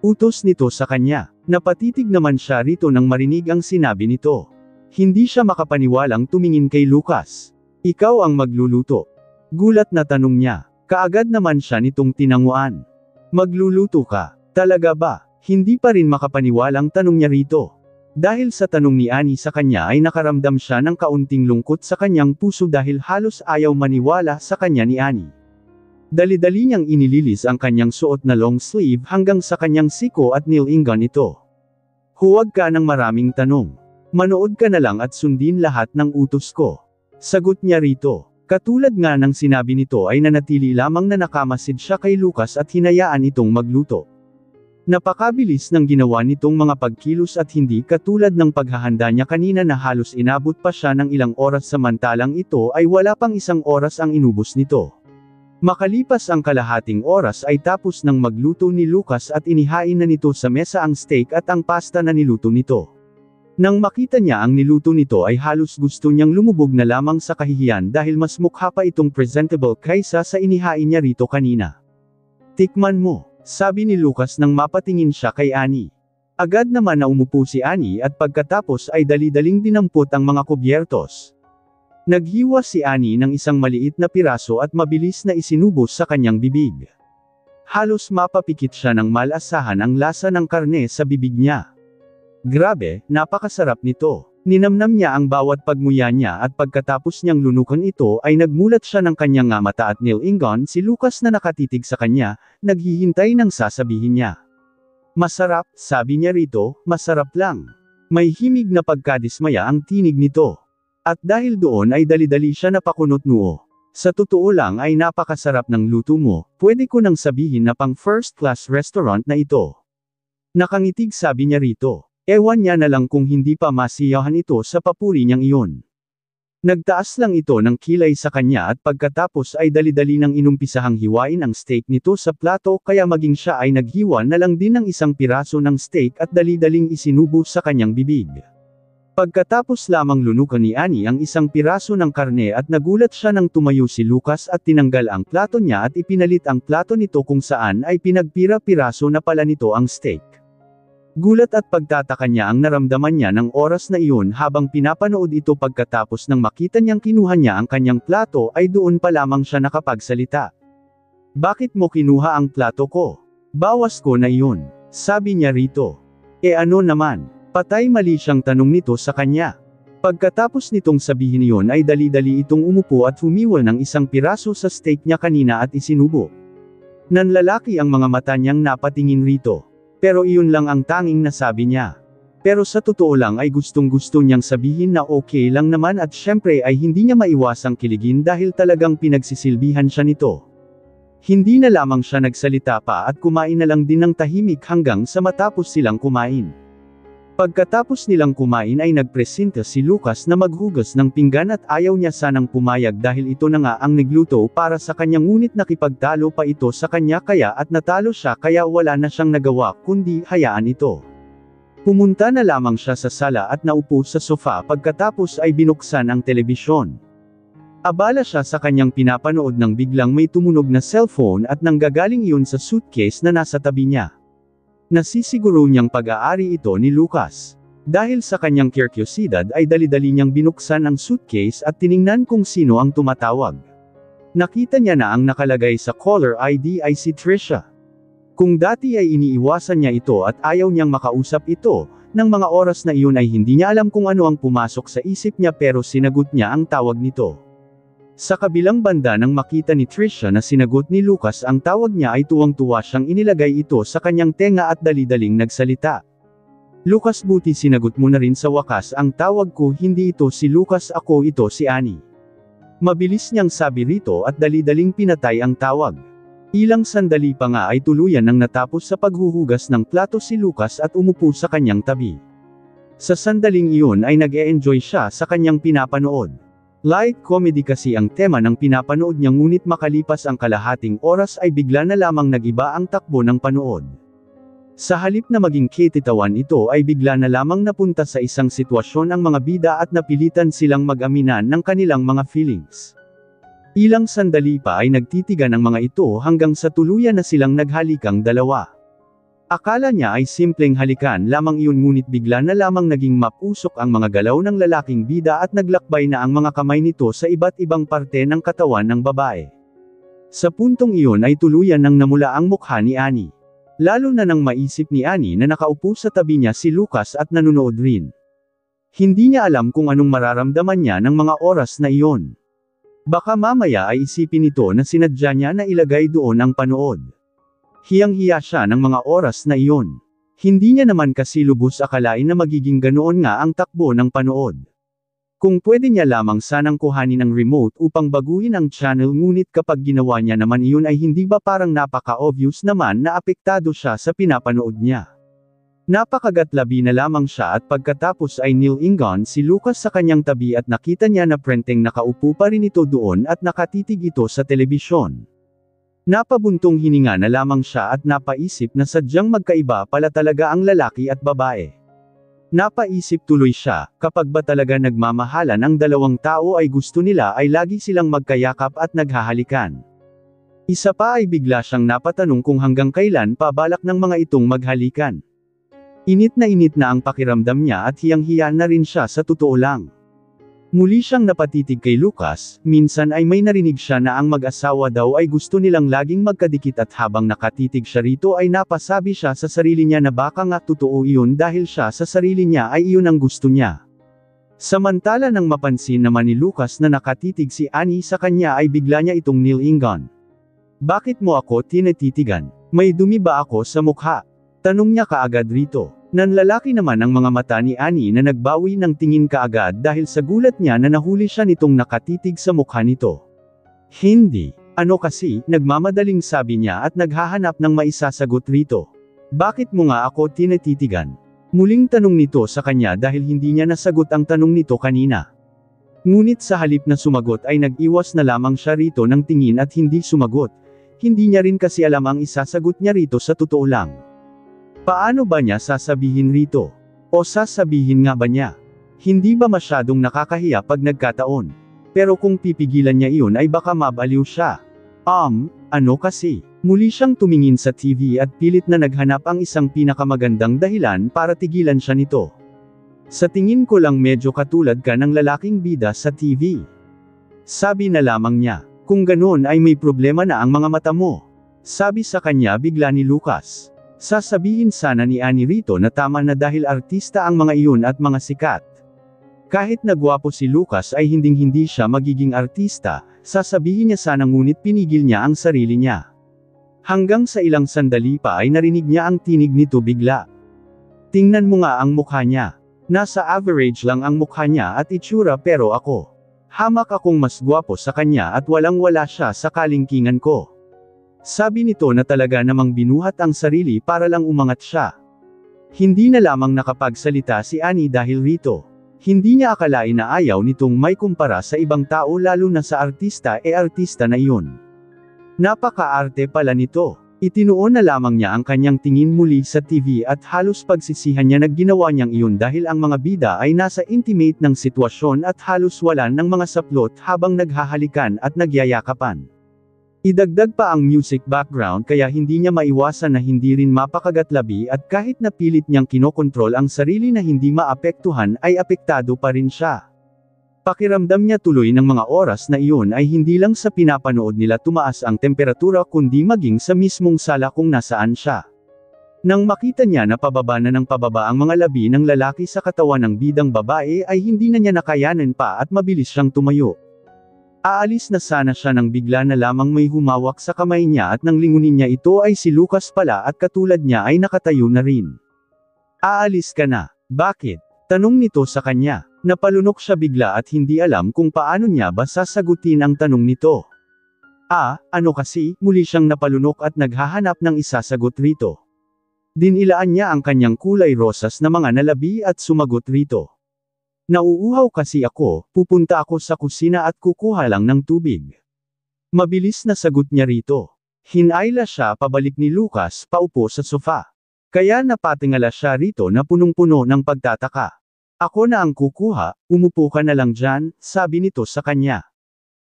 Utos nito sa kanya. Napatitig naman siya rito nang marinig ang sinabi nito. Hindi siya makapaniwalang tumingin kay Lucas. "Ikaw ang magluluto?" Gulat na tanong niya. Kaagad naman siya nitong tinanguan. "Magluluto ka? Talaga ba?" Hindi pa rin makapaniwalang tanong niya rito. Dahil sa tanong ni Annie sa kanya ay nakaramdam siya ng kaunting lungkot sa kanyang puso dahil halos ayaw maniwala sa kanya ni Annie. Dali-dali niyang inililis ang kanyang suot na long sleeve hanggang sa kanyang siko at nilingan ito. "Huwag ka ng maraming tanong. Manood ka na lang at sundin lahat ng utos ko." Sagot niya rito. Katulad nga ng sinabi nito ay nanatili lamang na nakamasid siya kay Lucas at hinayaan itong magluto. Napakabilis ng ginawa nitong mga pagkilos at hindi katulad ng paghahanda niya kanina na halos inabot pa siya ng ilang oras samantalang ito ay wala pang isang oras ang inubos nito. Makalipas ang kalahating oras ay tapos nang magluto ni Lucas at inihain na nito sa mesa ang steak at ang pasta na niluto nito. Nang makita niya ang niluto nito ay halos gusto niyang lumubog na lamang sa kahihiyan dahil mas mukha pa itong presentable kaysa sa inihain niya rito kanina. "Tikman mo," sabi ni Lucas nang mapatingin siya kay Annie. Agad naman na umupo si Annie at pagkatapos ay dali-daling dinampot ang mga kubyertos. Naghiwa si Annie ng isang maliit na piraso at mabilis na isinubos sa kanyang bibig. Halos mapapikit siya ng malasahan ang lasa ng karne sa bibig niya. Grabe, napakasarap nito. Ninamnam niya ang bawat pagmuya niya at pagkatapos niyang lunukan ito ay nagmulat siya ng kanyang mata at nilingon si Lucas na nakatitig sa kanya, naghihintay ng sasabihin niya. Masarap, sabi niya rito, masarap lang. May himig na pagkadismaya ang tinig nito. At dahil doon ay dali-dali siya napakunot noo. Sa totoo lang ay napakasarap ng luto mo, pwede ko nang sabihin na pang first class restaurant na ito. Nakangitig sabi niya rito. Ewan niya na lang kung hindi pa masiyahan ito sa papuri niyang iyon. Nagtaas lang ito ng kilay sa kanya at pagkatapos ay dali-dali nang inumpisahang hiwain ang steak nito sa plato kaya maging siya ay naghiwa na lang din ng isang piraso ng steak at dali-daling isinubo sa kanyang bibig. Pagkatapos lamang lunukan ni Annie ang isang piraso ng karne at nagulat siya nang tumayo si Lucas at tinanggal ang plato niya at ipinalit ang plato nito kung saan ay pinagpira-piraso na pala nito ang steak. Gulat at pagtataka niya ang naramdaman niya ng oras na iyon habang pinapanood ito pagkatapos nang makita niyang kinuha niya ang kanyang plato ay doon pa lamang siya nakapagsalita. Bakit mo kinuha ang plato ko? Bawas ko na iyon, sabi niya rito. Ano naman? Patay mali siyang tanong nito sa kanya. Pagkatapos nitong sabihin iyon ay dali-dali itong umupo at humiwa ng isang piraso sa steak niya kanina at isinubo. Nanlalaki ang mga mata niyang napatingin rito. Pero iyon lang ang tanging nasabi niya. Pero sa totoo lang ay gustong-gusto niyang sabihin na okay lang naman at syempre ay hindi niya maiwasang kiligin dahil talagang pinagsisilbihan siya nito. Hindi na lamang siya nagsalita pa at kumain na lang din ng tahimik hanggang sa matapos silang kumain. Pagkatapos nilang kumain ay nagpresenta si Lucas na maghugas ng pinggan at ayaw niya sanang pumayag dahil ito na nga ang nagluto para sa kanya ngunit nakipagtalo pa ito sa kanya kaya at natalo siya kaya wala na siyang nagawa kundi hayaan ito. Pumunta na lamang siya sa sala at naupo sa sofa pagkatapos ay binuksan ang telebisyon. Abala siya sa kanyang pinapanood nang biglang may tumunog na cellphone at nanggagaling iyon sa suitcase na nasa tabi niya. Nasisiguro niyang pag-aari ito ni Lucas. Dahil sa kanyang kyersyosidad ay dali-dali niyang binuksan ang suitcase at tiningnan kung sino ang tumatawag. Nakita niya na ang nakalagay sa caller ID ay si Trisha. Kung dati ay iniiwasan niya ito at ayaw niyang makausap ito, nang mga oras na iyon ay hindi niya alam kung ano ang pumasok sa isip niya pero sinagot niya ang tawag nito. Sa kabilang banda nang makita ni Trisha na sinagot ni Lucas ang tawag niya ay tuwang-tuwa siyang inilagay ito sa kanyang tenga at dali-daling nagsalita. Lucas, buti sinagot mo na rin sa wakas ang tawag ko, hindi ito si Lucas, ako ito si Annie. Mabilis niyang sabi rito at dali-daling pinatay ang tawag. Ilang sandali pa nga ay tuluyan nang natapos sa paghuhugas ng plato si Lucas at umupo sa kanyang tabi. Sa sandaling iyon ay nag-e-enjoy siya sa kanyang pinapanood. Light comedy kasi ang tema ng pinapanood niya ngunit makalipas ang kalahating oras ay bigla na lamang nag-iba ang takbo ng panood. Sa halip na maging ketitawan ito ay bigla na lamang napunta sa isang sitwasyon ang mga bida at napilitan silang mag-aminan ng kanilang mga feelings. Ilang sandali pa ay nagtitigan ang mga ito hanggang sa tuluyan na silang naghalikang dalawa. Akala niya ay simpleng halikan lamang iyon ngunit bigla na lamang naging mapusok ang mga galaw ng lalaking bida at naglakbay na ang mga kamay nito sa iba't ibang parte ng katawan ng babae. Sa puntong iyon ay tuluyan nang namula ang mukha ni Annie. Lalo na nang maisip ni Annie na nakaupo sa tabi niya si Lucas at nanonood rin. Hindi niya alam kung anong mararamdaman niya ng mga oras na iyon. Baka mamaya ay isipin nito na sinadya niya na ilagay doon ang panood. Hiyang-hiya siya ng mga oras na iyon. Hindi niya naman kasi lubos akalain na magiging ganoon nga ang takbo ng panood. Kung pwede niya lamang sanang kuhanin ang remote upang baguhin ang channel ngunit kapag ginawa niya naman iyon ay hindi ba parang napaka-obvious naman na apektado siya sa pinapanood niya. Napakagatlabi na lamang siya at pagkatapos ay nilingon si Lucas sa kanyang tabi at nakita niya na prenteng nakaupo pa rin ito doon at nakatitig ito sa telebisyon. Napabuntong hininga na lamang siya at napaisip na sadyang magkaiba pala talaga ang lalaki at babae. Napaisip tuloy siya, kapag ba talaga nagmamahalan ang dalawang tao ay gusto nila ay lagi silang magkayakap at naghahalikan. Isa pa ay bigla siyang napatanong kung hanggang kailan pa balak ng mga itong maghalikan. Init na ang pakiramdam niya at hiyang-hiya na rin siya sa totoo lang. Muli siyang napatitig kay Lucas, minsan ay may narinig siya na ang mag-asawa daw ay gusto nilang laging magkadikit at habang nakatitig siya rito ay napasabi siya sa sarili niya na baka nga totoo iyon dahil siya sa sarili niya ay iyon ang gusto niya. Samantala nang mapansin naman ni Lucas na nakatitig si Annie sa kanya ay bigla niya itong nilingon. Bakit mo ako tinititigan? May dumi ba ako sa mukha? Tanong niya kaagad rito. Nanlalaki naman ang mga mata ni Annie na nagbawi ng tingin kaagad dahil sa gulat niya na nahuli siya nitong nakatitig sa mukha nito. Hindi. Ano kasi, nagmamadaling sabi niya at naghahanap ng maisasagot rito. Bakit mo nga ako tinititigan? Muling tanong nito sa kanya dahil hindi niya nasagot ang tanong nito kanina. Ngunit sa halip na sumagot ay nag-iwas na lamang siya rito ng tingin at hindi sumagot. Hindi niya rin kasi alam ang isasagot niya rito sa totoo lang. Paano ba niya sasabihin rito? O sasabihin nga ba niya? Hindi ba masyadong nakakahiya pag nagkataon? Pero kung pipigilan niya iyon ay baka mabaliw siya. Ano kasi? Muli siyang tumingin sa TV at pilit na naghanap ang isang pinakamagandang dahilan para tigilan siya nito. Sa tingin ko lang medyo katulad ka ng lalaking bida sa TV. Sabi na lamang niya. Kung ganoon ay may problema na ang mga mata mo. Sabi sa kanya bigla ni Lucas. Sasabihin sana ni Annie rito na tama na dahil artista ang mga iyon at mga sikat. Kahit nagwapo si Lucas ay hinding-hindi siya magiging artista, sasabihin niya sana ngunit pinigil niya ang sarili niya. Hanggang sa ilang sandali pa ay narinig niya ang tinig nito bigla. Tingnan mo nga ang mukha niya. Nasa average lang ang mukha niya at itsura pero ako. Hamak akong mas gwapo sa kanya at walang-wala siya sa kalingkingan ko. Sabi nito na talaga namang binuhat ang sarili para lang umangat siya. Hindi na lamang nakapagsalita si Annie dahil rito. Hindi niya akalain na ayaw nitong may kumpara sa ibang tao lalo na sa artista artista na iyon. Napaka-arte pala nito. Itinuon na lamang niya ang kanyang tingin muli sa TV at halos pagsisihan niya na ginawa niyang iyon dahil ang mga bida ay nasa intimate ng sitwasyon at halos wala ng mga saplot habang naghahalikan at nagyayakapan. Idagdag pa ang music background kaya hindi niya maiwasan na hindi rin mapakagatlabi at kahit napilit niyang kinokontrol ang sarili na hindi maapektuhan ay apektado pa rin siya. Pakiramdam niya tuloy ng mga oras na iyon ay hindi lang sa pinapanood nila tumaas ang temperatura kundi maging sa mismong sala kung nasaan siya. Nang makita niya na pababa na ng pababa ang mga labi ng lalaki sa katawan ng bidang babae ay hindi na niya nakayanan pa at mabilis siyang tumayo. Aalis na sana siya nang bigla na lamang may humawak sa kamay niya at nang lingunin niya ito ay si Lucas pala at katulad niya ay nakatayo na rin. Aalis ka na. Bakit? Tanong nito sa kanya. Napalunok siya bigla at hindi alam kung paano niya ba sasagutin ang tanong nito. Ano kasi? Muli siyang napalunok at naghahanap ng isasagot rito. Dinilaan niya ang kanyang kulay rosas na mga nalabi at sumagot rito. Nauuhaw kasi ako, pupunta ako sa kusina at kukuha lang ng tubig. Mabilis na sagot niya rito. Hinayla siya pabalik ni Lucas paupo sa sofa. Kaya napatingala siya rito na punong-puno ng pagtataka. Ako na ang kukuha, umupo ka na lang dyan, sabi nito sa kanya.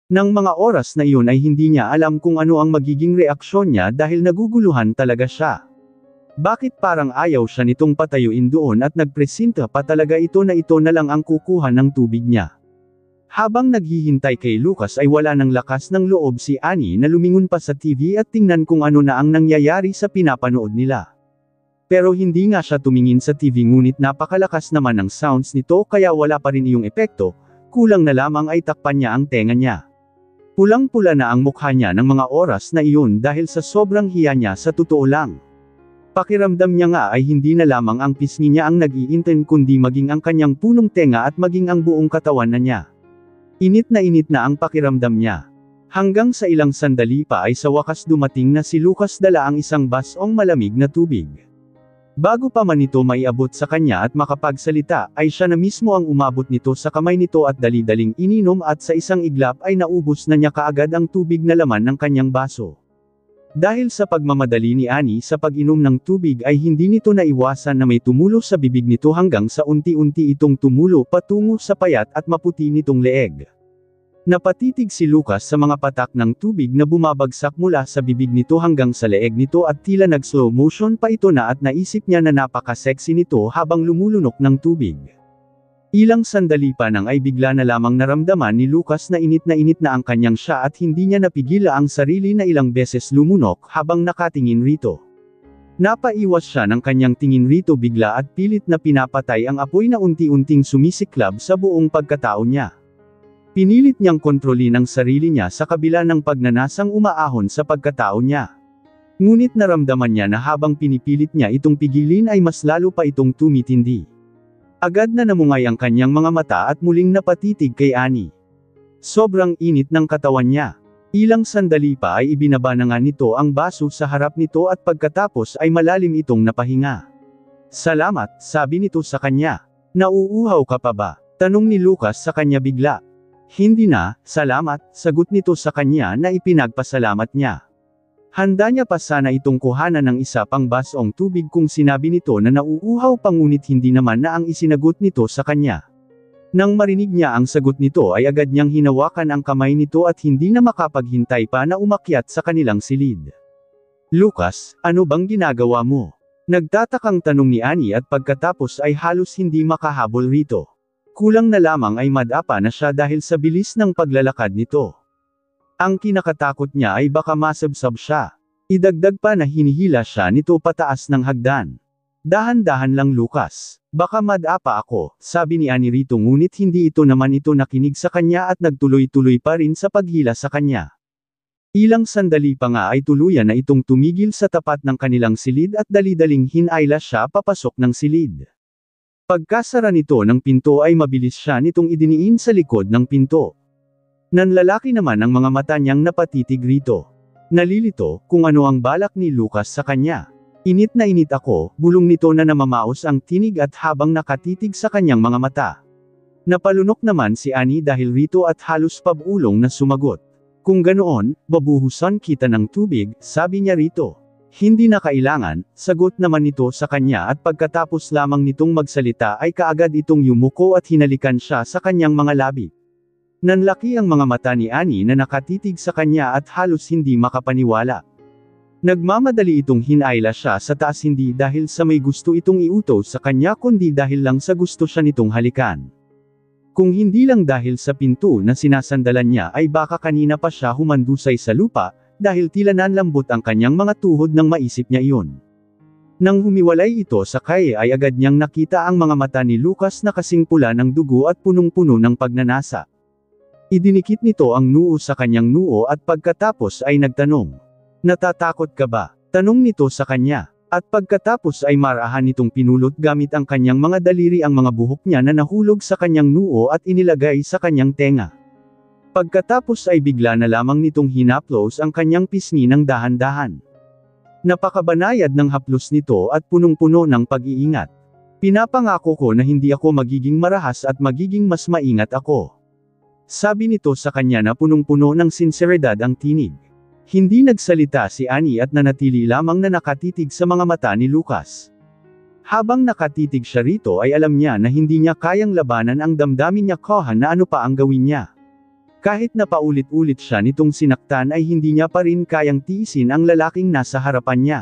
Nang mga oras na iyon ay hindi niya alam kung ano ang magiging reaksyon niya dahil naguguluhan talaga siya. Bakit parang ayaw siya nitong patayuin doon at nagpresenta pa talaga ito na lang ang kukuha ng tubig niya. Habang naghihintay kay Lucas ay wala ng lakas ng loob si Annie na lumingon pa sa TV at tingnan kung ano na ang nangyayari sa pinapanood nila. Pero hindi nga siya tumingin sa TV ngunit napakalakas naman ng sounds nito kaya wala pa rin iyong epekto, kulang na lamang ay takpan niya ang tenga niya. Pulang-pula na ang mukha niya ng mga oras na iyon dahil sa sobrang hiya niya sa totoo lang. Pakiramdam niya nga ay hindi na lamang ang pisngi niya ang nag-iinten kundi maging ang kanyang punong tenga at maging ang buong katawan na niya. Init na ang pakiramdam niya. Hanggang sa ilang sandali pa ay sa wakas dumating na si Lucas dala ang isang basong malamig na tubig. Bago pa man ito maiabot sa kanya at makapagsalita, ay siya na mismo ang umabot nito sa kamay nito at dali-daling ininom at sa isang iglap ay naubos na niya kaagad ang tubig na laman ng kanyang baso. Dahil sa pagmamadali ni Annie sa pag-inom ng tubig ay hindi nito naiwasan na may tumulo sa bibig nito hanggang sa unti-unti itong tumulo patungo sa payat at maputi nitong leeg. Napatitig si Lucas sa mga patak ng tubig na bumabagsak mula sa bibig nito hanggang sa leeg nito at tila nag-slow motion pa ito na at naisip niya na napaka-sexy nito habang lumulunok ng tubig. Ilang sandali pa nang ay bigla na lamang naramdaman ni Lucas na init na ang kanyang siya at hindi niya napigila ang sarili na ilang beses lumunok habang nakatingin rito. Napaiwas siya ng kanyang tingin rito bigla at pilit na pinapatay ang apoy na unti-unting sumisiklab sa buong pagkatao niya. Pinilit niyang kontrolin ang sarili niya sa kabila ng pagnanasang umaahon sa pagkatao niya. Ngunit naramdaman niya na habang pinipilit niya itong pigilin ay mas lalo pa itong tumitindi. Agad na namungay ang kanyang mga mata at muling napatitig kay Annie. Sobrang init ng katawan niya. Ilang sandali pa ay ibinaba na nga nito ang baso sa harap nito at pagkatapos ay malalim itong napahinga. "Salamat," sabi nito sa kanya. "Nauuhaw ka pa ba?" tanong ni Lucas sa kanya bigla. "Hindi na, salamat," sagot nito sa kanya na ipinagpasalamat niya. Handa niya pa sana itong kuhanan ng isa pang basong tubig kung sinabi nito na nauuhaw pa ngunit hindi naman na ang isinagot nito sa kanya. Nang marinig niya ang sagot nito ay agad niyang hinawakan ang kamay nito at hindi na makapaghintay pa na umakyat sa kanilang silid. "Lucas, ano bang ginagawa mo?" Nagtatakang tanong ni Annie at pagkatapos ay halos hindi makahabol rito. Kulang na lamang ay madapa na siya dahil sa bilis ng paglalakad nito. Ang kinakatakot niya ay baka masabsab siya. Idagdag pa na hinihila siya nito pataas ng hagdan. "Dahan-dahan lang Lucas, baka madapa ako," sabi ni Annie rito ngunit hindi ito naman ito nakinig sa kanya at nagtuloy-tuloy pa rin sa paghila sa kanya. Ilang sandali pa nga ay tuluyan na itong tumigil sa tapat ng kanilang silid at dali-daling hinayla siya papasok ng silid. Pagkasara nito ng pinto ay mabilis siya nitong idiniin sa likod ng pinto. Nanlalaki naman ang mga mata niyang napatitig rito. Nalilito kung ano ang balak ni Lucas sa kanya. "Init na init ako," bulong nito na namamaos ang tinig at habang nakatitig sa kanyang mga mata. Napalunok naman si Annie dahil rito at halos pabulong na sumagot. "Kung ganoon, babuhusan kita ng tubig," sabi niya rito. "Hindi na kailangan," sagot naman nito sa kanya at pagkatapos lamang nitong magsalita ay kaagad itong yumuko at hinalikan siya sa kanyang mga labi. Nanlaki ang mga mata ni Annie na nakatitig sa kanya at halos hindi makapaniwala. Nagmamadali itong hinayla siya sa taas hindi dahil sa may gusto itong iutos sa kanya kundi dahil lang sa gusto siya nitong halikan. Kung hindi lang dahil sa pinto na sinasandalan niya ay baka kanina pa siya humandusay sa lupa, dahil tila nanlambot ang kanyang mga tuhod nang maisip niya iyon. Nang humiwalay ito sa kaye ay agad niyang nakita ang mga mata ni Lucas na kasing pula ng dugo at punong-puno ng pagnanasa. Idinikit nito ang noo sa kanyang noo at pagkatapos ay nagtanong. "Natatakot ka ba?" tanong nito sa kanya. At pagkatapos ay marahan nitong pinulot gamit ang kanyang mga daliri ang mga buhok niya na nahulog sa kanyang noo at inilagay sa kanyang tenga. Pagkatapos ay bigla na lamang nitong hinaplos ang kanyang pisngi ng dahan-dahan. Napakabanayad ng haplos nito at punong-puno ng pag-iingat. "Pinapangako ko na hindi ako magiging marahas at magiging mas maingat ako," sabi nito sa kanya na punong-puno ng sinseridad ang tinig. Hindi nagsalita si Annie at nanatili lamang na nakatitig sa mga mata ni Lucas. Habang nakatitig siya rito ay alam niya na hindi niya kayang labanan ang damdamin niya kohan na ano pa ang gawin niya. Kahit na paulit-ulit siya nitong sinaktan ay hindi niya pa rin kayang tiisin ang lalaking nasa harapan niya.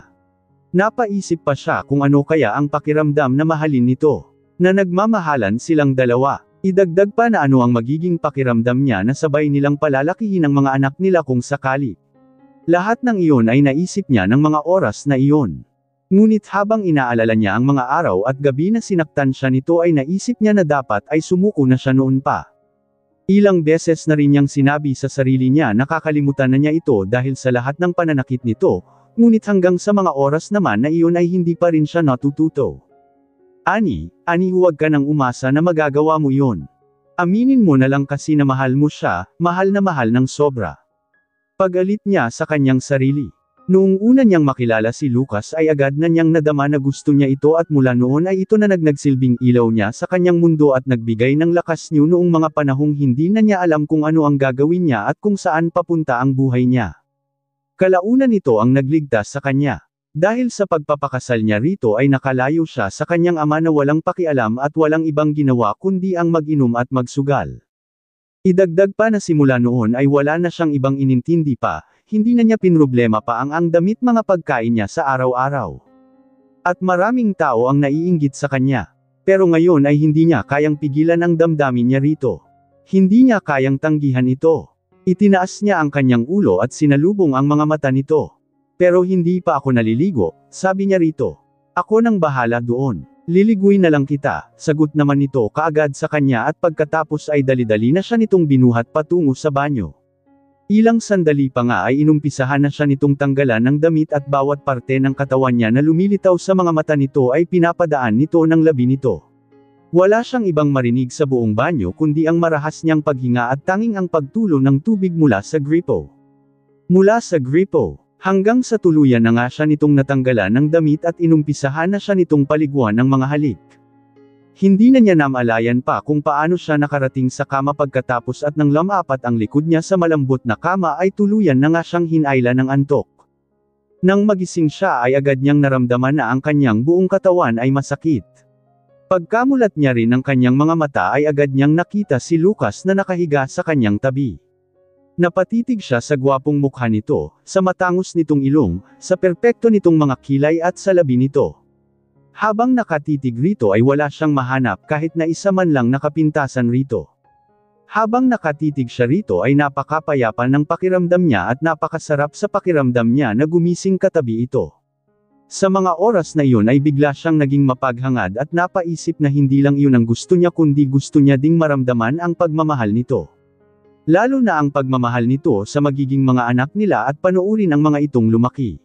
Napaisip pa siya kung ano kaya ang pakiramdam na mahalin nito. Na nagmamahalan silang dalawa. Idagdag pa na ano ang magiging pakiramdam niya na sabay nilang palalakihin ang mga anak nila kung sakali. Lahat ng iyon ay naisip niya ng mga oras na iyon. Ngunit habang inaalala niya ang mga araw at gabi na sinaktan siya nito ay naisip niya na dapat ay sumuko na siya noon pa. Ilang beses na rin niyang sinabi sa sarili niya na kakalimutan na niya ito dahil sa lahat ng pananakit nito, ngunit hanggang sa mga oras naman na iyon ay hindi pa rin siya natututo. Annie, huwag ka nang umasa na magagawa mo iyon. Aminin mo na lang kasi na mahal mo siya, mahal na mahal ng sobra. Pagalit niya sa kanyang sarili. Noong una niyang makilala si Lucas ay agad na niyang nadama na gusto niya ito at mula noon ay ito na nagsilbing ilaw niya sa kanyang mundo at nagbigay ng lakas niyo noong mga panahong hindi na niya alam kung ano ang gagawin niya at kung saan papunta ang buhay niya. Kalaunan nito ang nagligtas sa kanya. Dahil sa pagpapakasal niya rito ay nakalayo siya sa kanyang ama na walang pakialam at walang ibang ginawa kundi ang mag-inom at magsugal. Idagdag pa na simula noon ay wala na siyang ibang inintindi pa, hindi na niya pinroblema pa ang damit mga pagkain niya sa araw-araw. At maraming tao ang naiinggit sa kanya. Pero ngayon ay hindi niya kayang pigilan ang damdamin niya rito. Hindi niya kayang tanggihan ito. Itinaas niya ang kanyang ulo at sinalubong ang mga mata nito. Pero hindi pa ako naliligo, sabi niya rito. Ako nang bahala doon. Liliguin na lang kita, sagot naman nito kaagad sa kanya at pagkatapos ay dali-dali na siya nitong binuhat patungo sa banyo. Ilang sandali pa nga ay inumpisahan na siya nitong tanggalan ng damit at bawat parte ng katawan niya na lumilitaw sa mga mata nito ay pinapadaan nito ng labi nito. Wala siyang ibang marinig sa buong banyo kundi ang marahas niyang paghinga at tanging ang pagtulo ng tubig mula sa gripo. Mula sa gripo. Hanggang sa tuluyan na nga siya nitong natanggalan ng damit at inumpisahan na siya nitong paliguan ng mga halik. Hindi na niya namalayan pa kung paano siya nakarating sa kama pagkatapos at nang lamapat ang likod niya sa malambot na kama ay tuluyan na nga siyang hinayla ng antok. Nang magising siya ay agad niyang naramdaman na ang kanyang buong katawan ay masakit. Pagkamulat niya rin ng kanyang mga mata ay agad niyang nakita si Lucas na nakahiga sa kanyang tabi. Napatitig siya sa gwapong mukha nito, sa matangos nitong ilong, sa perpekto nitong mga kilay at sa labi nito. Habang nakatitig rito ay wala siyang mahanap kahit na isa man lang nakapintasan rito. Habang nakatitig siya rito ay napakapayapa ng pakiramdam niya at napakasarap sa pakiramdam niya na gumising katabi ito. Sa mga oras na iyon ay bigla siyang naging mapaghangad at napaisip na hindi lang iyon ang gusto niya kundi gusto niya ding maramdaman ang pagmamahal nito. Lalo na ang pagmamahal nito sa magiging mga anak nila at panoorin ang mga itong lumaki.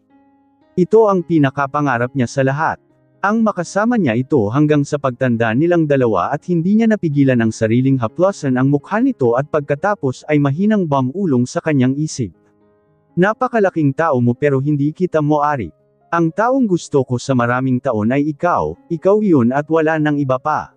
Ito ang pinakapangarap niya sa lahat. Ang makasama niya ito hanggang sa pagtanda nilang dalawa at hindi niya napigilan ang sariling haplosan ang mukha nito at pagkatapos ay mahinang bamulong sa kanyang isip. Napakalaking tao mo pero hindi kita mo-ari. Ang taong gusto ko sa maraming taon ay ikaw iyon at wala nang iba pa.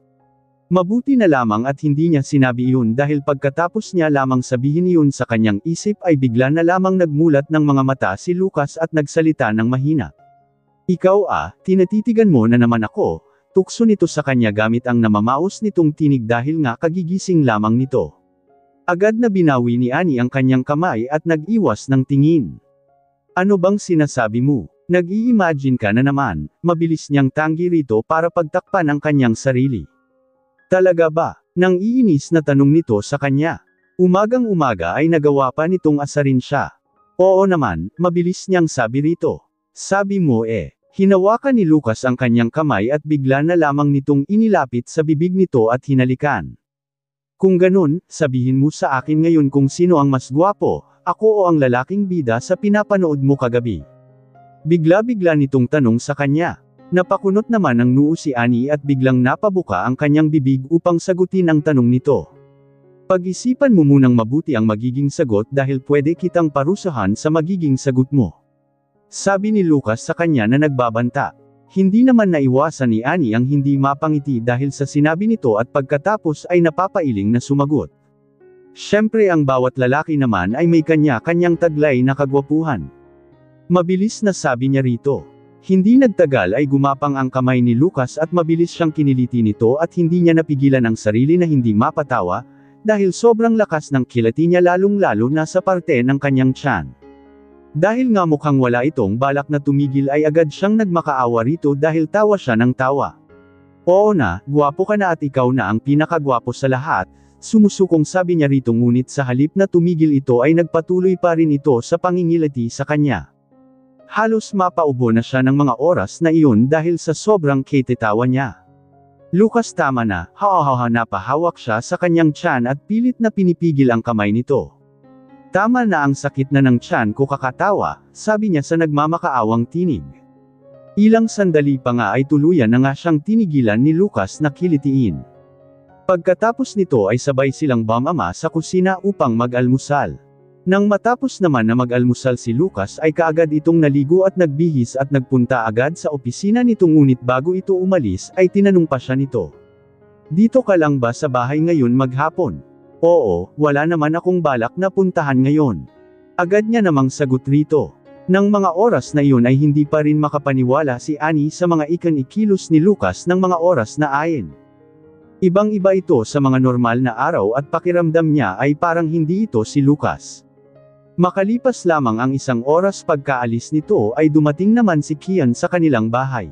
Mabuti na lamang at hindi niya sinabi iyon dahil pagkatapos niya lamang sabihin iyon sa kanyang isip ay bigla na lamang nagmulat ng mga mata si Lucas at nagsalita ng mahina. Ikaw tinatitigan mo na naman ako, tukso nito sa kanya gamit ang namamaos nitong tinig dahil nga kagigising lamang nito. Agad na binawi ni Annie ang kanyang kamay at nag-iwas ng tingin. Ano bang sinasabi mo? Nag-i-imagine ka na naman, mabilis niyang tanggi rito para pagtakpan ang kanyang sarili. Talaga ba? Nang iinis na tanong nito sa kanya. Umagang-umaga ay nagawa pa nitong asarin siya. Oo naman, mabilis niyang sabi rito. Sabi mo hinawakan ni Lucas ang kanyang kamay at bigla na lamang nitong inilapit sa bibig nito at hinalikan. Kung ganun, sabihin mo sa akin ngayon kung sino ang mas gwapo, ako o ang lalaking bida sa pinapanood mo kagabi. Bigla-bigla nitong tanong sa kanya. Napakunot naman ang noo si Annie at biglang napabuka ang kanyang bibig upang sagutin ang tanong nito. Pag-isipan mo munang mabuti ang magiging sagot dahil pwede kitang parusahan sa magiging sagot mo. Sabi ni Lucas sa kanya na nagbabanta. Hindi naman naiwasan ni Annie ang hindi mapangiti dahil sa sinabi nito at pagkatapos ay napapailing na sumagot. Siyempre ang bawat lalaki naman ay may kanya-kanyang taglay na kagwapuhan. Mabilis na sabi niya rito. Hindi nagtagal ay gumapang ang kamay ni Lucas at mabilis siyang kiniliti nito at hindi niya napigilan ang sarili na hindi mapatawa, dahil sobrang lakas ng kilati niya lalong-lalo na sa parte ng kanyang tiyan. Dahil nga mukhang wala itong balak na tumigil ay agad siyang nagmakaawa rito dahil tawa siya ng tawa. Oo na, gwapo ka na at ikaw na ang pinakagwapo sa lahat, sumusukong sabi niya rito ngunit sa halip na tumigil ito ay nagpatuloy pa rin ito sa pangingilati sa kanya. Halos mapaubo na siya ng mga oras na iyon dahil sa sobrang kititawa niya. Lucas tama na, napahawak siya sa kanyang tiyan at pilit na pinipigil ang kamay nito. Tama na ang sakit na ng tiyan ko kakatawa, sabi niya sa nagmamakaawang tinig. Ilang sandali pa nga ay tuluyan na nga siyang tinigilan ni Lucas na kilitiin. Pagkatapos nito ay sabay silang bumama sa kusina upang mag-almusal. Nang matapos naman na mag-almusal si Lucas ay kaagad itong naligo at nagbihis at nagpunta agad sa opisina nito ngunit bago ito umalis ay tinanong pa siya nito. Dito ka lang ba sa bahay ngayon maghapon? Oo, wala naman akong balak na puntahan ngayon. Agad niya namang sagot rito. Nang mga oras na iyon ay hindi pa rin makapaniwala si Annie sa mga ikan-ikilos ni Lucas ng mga oras na ayon. Ibang-iba ito sa mga normal na araw at pakiramdam niya ay parang hindi ito si Lucas. Makalipas lamang ang 1 oras pagkaalis nito ay dumating naman si Kian sa kanilang bahay.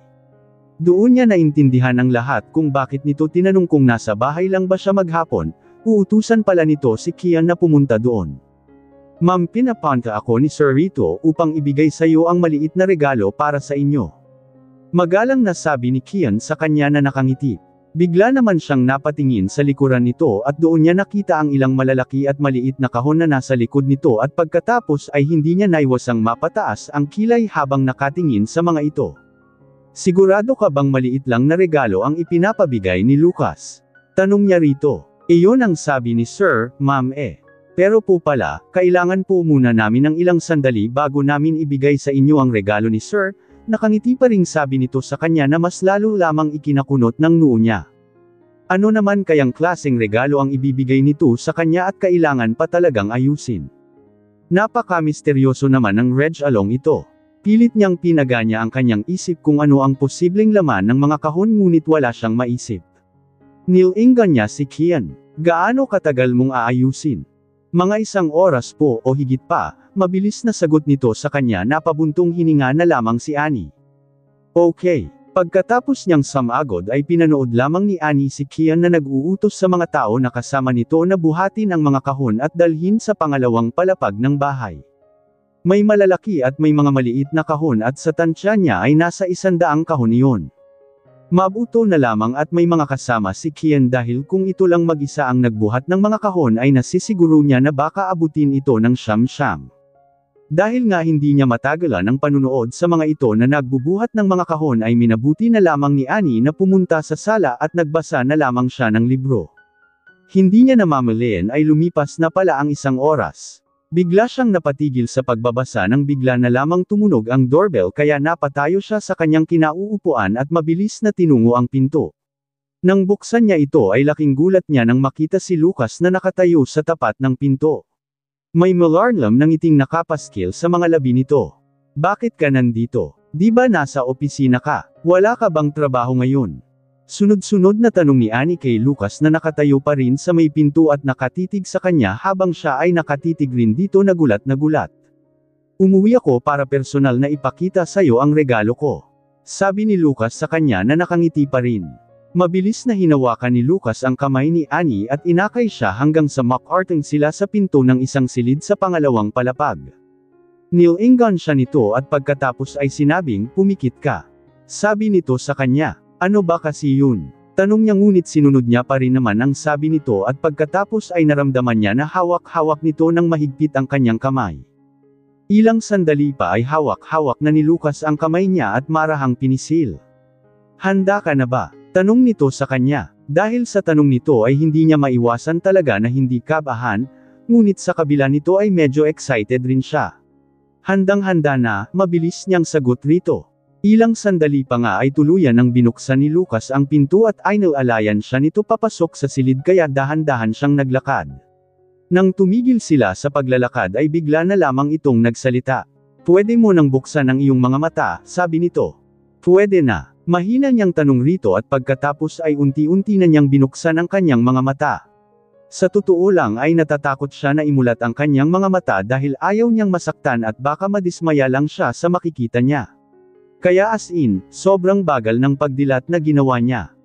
Doon niya naintindihan ang lahat kung bakit nito tinanong kung nasa bahay lang ba siya maghapon. Uutusan pala nito si Kian na pumunta doon. Ma'am, pinapunta ako ni Sir Rito upang ibigay sa iyo ang maliit na regalo para sa inyo. Magalang na sabi ni Kian sa kanya na nakangiti. Bigla naman siyang napatingin sa likuran nito at doon niya nakita ang ilang malalaki at maliit na kahon na nasa likod nito at pagkatapos ay hindi niya naiwasang mapataas ang kilay habang nakatingin sa mga ito. Sigurado ka bang maliit lang na regalo ang ipinapabigay ni Lucas? Tanong niya rito. Iyon ang sabi ni Sir, Ma'am Pero po pala, kailangan po muna namin ng ilang sandali bago namin ibigay sa inyo ang regalo ni Sir. Nakangiti pa ring sabi nito sa kanya na mas lalo lamang ikinakunot ng noo niya. Ano naman kayang klaseng regalo ang ibibigay nito sa kanya at kailangan pa talagang ayusin? Napaka-misteryoso naman ng Reg Along ito. Pilit niyang pinaganya ang kanyang isip kung ano ang posibleng laman ng mga kahon ngunit wala siyang maisip. Nilingan niya si Kian. Gaano katagal mong aayusin? Mga 1 oras po o higit pa, mabilis na sagot nito sa kanya na pabuntong hininga na lamang si Annie. Okay. Pagkatapos niyang samagod ay pinanood lamang ni Annie si Kian na nag-uutos sa mga tao na kasama nito na buhatin ang mga kahon at dalhin sa pangalawang palapag ng bahay. May malalaki at may mga maliit na kahon at sa tansya niya ay nasa 100 kahon iyon. Mabuto na lamang at may mga kasama si Kian dahil kung ito lang mag-isa ang nagbuhat ng mga kahon ay nasisiguro niya na baka abutin ito ng siyam-siyam. Dahil nga hindi niya matagalan ang panunood sa mga ito na nagbubuhat ng mga kahon ay minabuti na lamang ni Annie na pumunta sa sala at nagbasa na lamang siya ng libro. Hindi niya namamalayan ay lumipas na pala ang 1 oras. Bigla siyang napatigil sa pagbabasa nang bigla na lamang tumunog ang doorbell kaya napatayo siya sa kanyang kinauupuan at mabilis na tinungo ang pinto. Nang buksan niya ito ay laking gulat niya nang makita si Lucas na nakatayo sa tapat ng pinto. May malarnlam ng ngiting nakapaskil sa mga labi nito. Bakit ka nandito? Di ba nasa opisina ka? Wala ka bang trabaho ngayon? Sunod-sunod na tanong ni Annie kay Lucas na nakatayo pa rin sa may pinto at nakatitig sa kanya habang siya ay nakatitig rin dito na gulat na gulat. Umuwi ako para personal na ipakita sa'yo ang regalo ko. Sabi ni Lucas sa kanya na nakangiti pa rin. Mabilis na hinawakan ni Lucas ang kamay ni Annie at inakay siya hanggang sa makarting sila sa pinto ng isang silid sa pangalawang palapag. Nilingan siya nito at pagkatapos ay sinabing, pumikit ka. Sabi nito sa kanya. Ano ba kasi yun? Tanong niya ngunit sinunod niya pa rin naman ang sabi nito at pagkatapos ay naramdaman niya na hawak-hawak nito ng mahigpit ang kanyang kamay. Ilang sandali pa ay hawak-hawak na ni Lucas ang kamay niya at marahang pinisil. Handa ka na ba? Tanong nito sa kanya. Dahil sa tanong nito ay hindi niya maiwasan talaga na hindi kabahan, ngunit sa kabila nito ay medyo excited rin siya. Handang-handa na, mabilis niyang sagot rito. Ilang sandali pa nga ay tuluyan nang binuksan ni Lucas ang pinto at ay naalayan siya nito papasok sa silid kaya dahan-dahan siyang naglakad. Nang tumigil sila sa paglalakad ay bigla na lamang itong nagsalita. Pwede mo nang buksan ang iyong mga mata, sabi nito. Pwede na. Mahina niyang tanong rito at pagkatapos ay unti-unti na niyang binuksan ang kanyang mga mata. Sa totoo lang ay natatakot siya na imulat ang kanyang mga mata dahil ayaw niyang masaktan at baka madismaya lang siya sa makikita niya. Kaya as in, sobrang bagal ng pagdilat na ginawa niya.